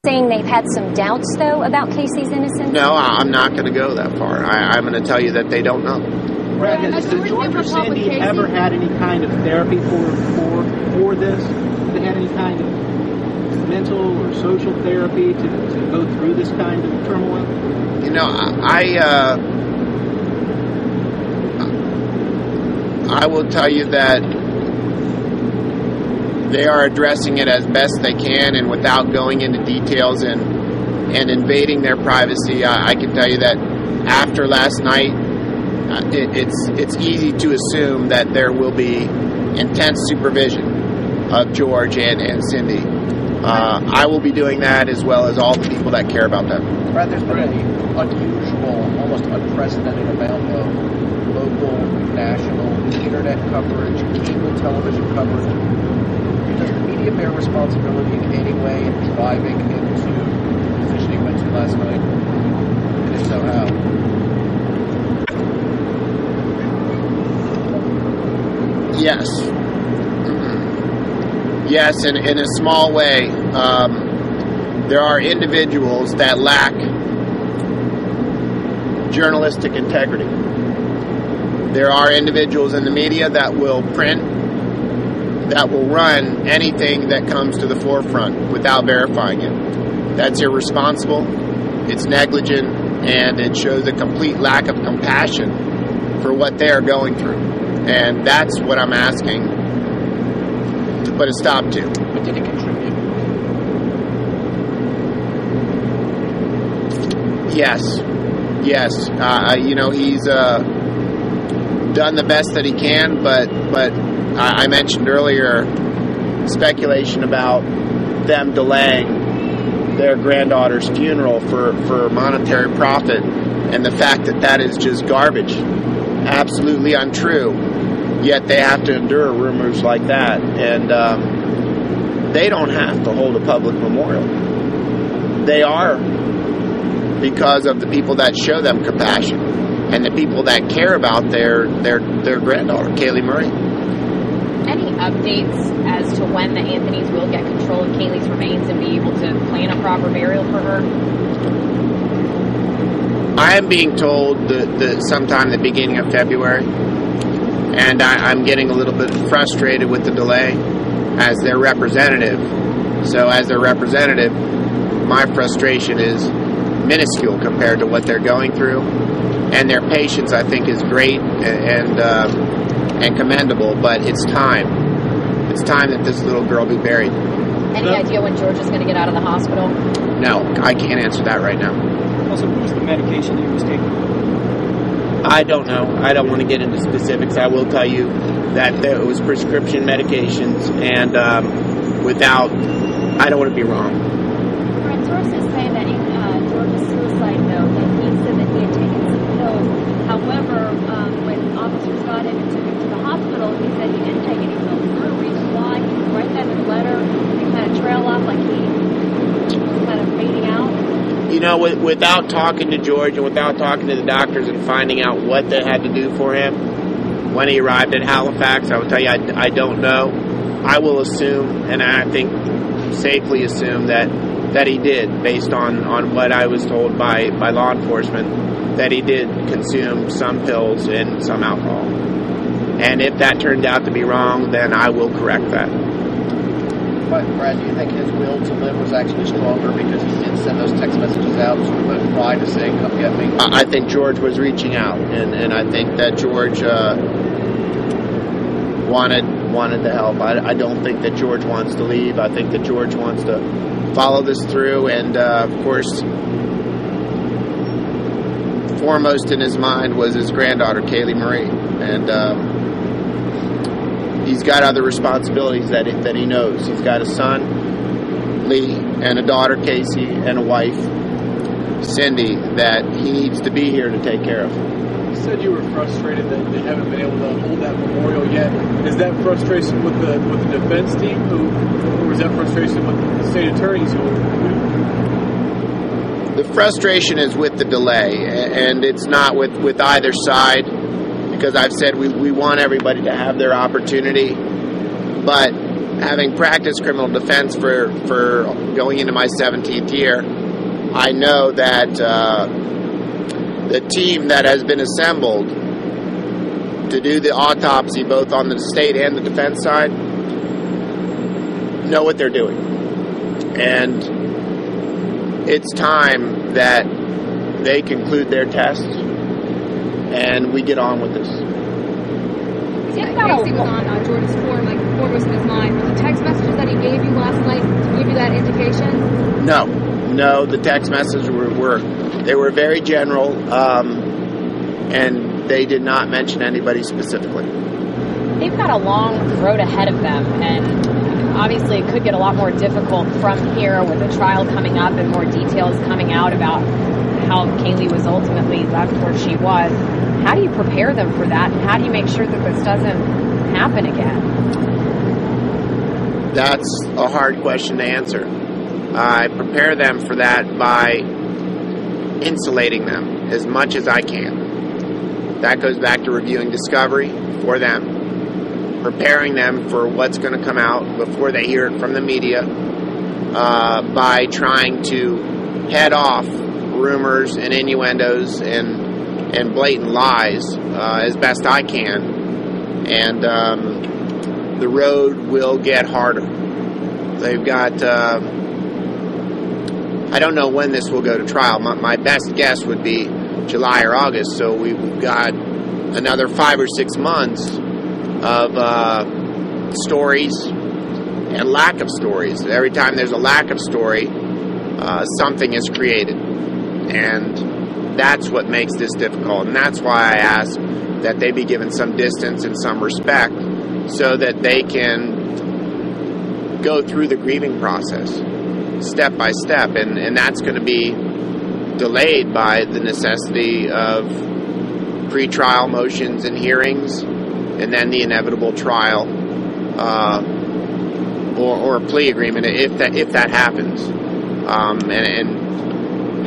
Saying they've had some doubts, though, about Casey's innocence? No, I'm not going to go that far. I'm going to tell you that they don't know. Brad, has George or Cindy ever had any kind of therapy for this? Have they had any kind of mental or social therapy to go through this kind of turmoil? You know, I will tell you that they are addressing it as best they can, and without going into details and invading their privacy. I can tell you that after last night, it's easy to assume that there will be intense supervision of George and Cindy. I will be doing that, as well as all the people that care about them. Brad, there's been an unusual, almost unprecedented amount of local, national, internet coverage, cable television coverage. Does the media bear responsibility in any way in driving him to the position he went to last night? And if so, how? Yes. Yes, and in a small way. There are individuals that lack journalistic integrity. There are individuals in the media that will print, that will run anything that comes to the forefront without verifying it. That's irresponsible, it's negligent, and it shows a complete lack of compassion for what they are going through. And that's what I'm asking to put a stop to. But did it contribute? Yes. You know, he's done the best that he can, but I mentioned earlier speculation about them delaying their granddaughter's funeral for monetary profit, and the fact that is just garbage, absolutely untrue. Yet they have to endure rumors like that, and they don't have to hold a public memorial. They are, because of the people that show them compassion and the people that care about their granddaughter, Kaylee Murray. Any updates as to when the Anthonys will get control of Kaylee's remains and be able to plan a proper burial for her? I am being told that sometime the beginning of February, and I'm getting a little bit frustrated with the delay as their representative. So as their representative, my frustration is minuscule compared to what they're going through, and their patience, I think, is great and commendable, but it's time. It's time that this little girl be buried. Any idea when George is going to get out of the hospital? No, I can't answer that right now. Also, what was the medication he was taking? I don't know. I don't want to get into specifics. I will tell you that it was prescription medications, and I don't want to be wrong. Sources say that in George's suicide note, that he said that he had taken some pills. However, when officers got him and took him to the hospital, he said he didn't take any pills. Is there a reason why he would write that in a letter and kind of trail off like he was kind of fading out? You know, without talking to George and without talking to the doctors and finding out what they had to do for him when he arrived at Halifax, I will tell you I don't know. I will assume, and I think safely assume that he did, based on what I was told by law enforcement, that he did consume some pills and some alcohol. And if that turned out to be wrong, then I will correct that. But Brad, do you think his will to live was actually stronger because he did send those text messages out, sort of a cry to say, come get me? I think George was reaching out, and I think that George wanted to help. I don't think that George wants to leave. I think that George wants to follow this through, and of course, foremost in his mind was his granddaughter, Kaylee Marie, and he's got other responsibilities that he knows. He's got a son, Lee, and a daughter, Casey, and a wife, Cindy, that he needs to be here to take care of. You said you were frustrated that they haven't been able to hold that memorial yet. Is that frustration with the defense team, or is that frustration with the state attorneys? The frustration is with the delay, and it's not with either side, because I've said we want everybody to have their opportunity, but having practiced criminal defense for going into my 17th year, I know that the team that has been assembled to do the autopsy, both on the state and the defense side, know what they're doing. And it's time that they conclude their tests and we get on with this. Casey was on George's form, like foremost in his mind. Were the text messages that he gave you last night to give you that indication? No, the text messages were very general, and they did not mention anybody specifically. They've got a long road ahead of them, and obviously it could get a lot more difficult from here with the trial coming up and more details coming out about how Kaylee was ultimately left where she was. How do you prepare them for that, and how do you make sure that this doesn't happen again? That's a hard question to answer. I prepare them for that by insulating them as much as I can. That goes back to reviewing discovery for them, preparing them for what's going to come out before they hear it from the media, by trying to head off rumors and innuendos and blatant lies as best I can. And the road will get harder. They've got, I don't know when this will go to trial. My best guess would be July or August, so we've got another 5 or 6 months of stories and lack of stories. Every time there's a lack of story, something is created. And that's what makes this difficult. And that's why I ask that they be given some distance and some respect so that they can go through the grieving process step by step. And that's going to be delayed by the necessity of pre-trial motions and hearings, and then the inevitable trial or a plea agreement if that happens. And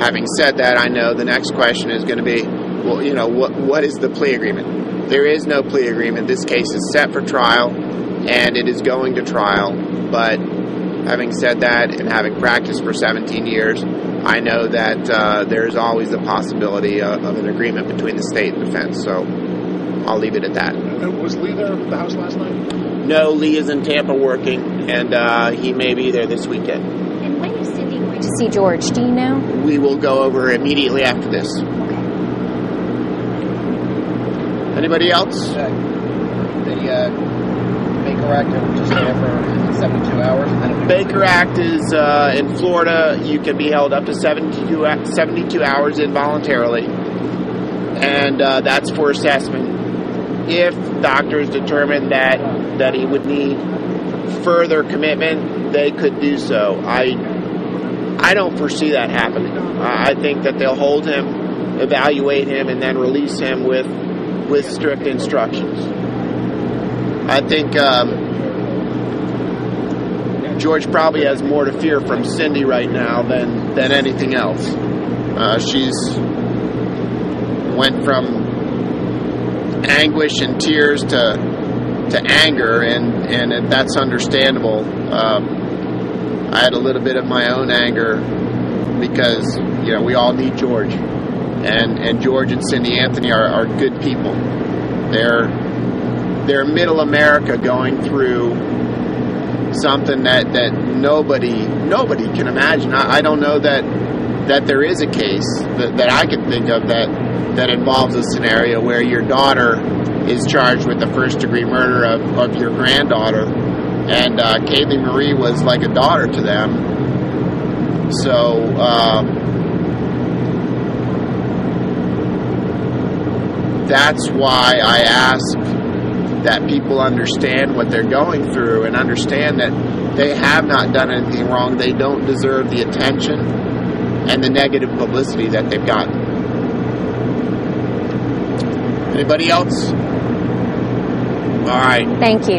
having said that, I know the next question is going to be, well, what is the plea agreement? There is no plea agreement. This case is set for trial, and it is going to trial. But having said that, and having practiced for 17 years, I know that there's always the possibility of an agreement between the state and defense. So I'll leave it at that. Was Lee there at the house last night? No, Lee is in Tampa working, and he may be there this weekend. And when is Cindy going to see George? Do you know? We will go over immediately after this. Okay. Anybody else? The Baker Act will just stay for 72 hours. And then Baker Act is in Florida. You can be held up to 72 hours involuntarily, and that's for assessment. If doctors determine that he would need further commitment, they could do so. I don't foresee that happening. I think that they'll hold him, evaluate him, and then release him with strict instructions. I think George probably has more to fear from Cindy right now than anything else. She's went from anguish and tears to anger, and that's understandable. I had a little bit of my own anger because we all need George, and George and Cindy Anthony are good people. They're middle America going through something that nobody can imagine. I don't know that there is a case that I can think of that involves a scenario where your daughter is charged with the first-degree murder of your granddaughter, and Kaylee Marie was like a daughter to them. So that's why I ask that people understand what they're going through and understand that they have not done anything wrong. They don't deserve the attention and the negative publicity that they've gotten. Anybody else? All right. Thank you.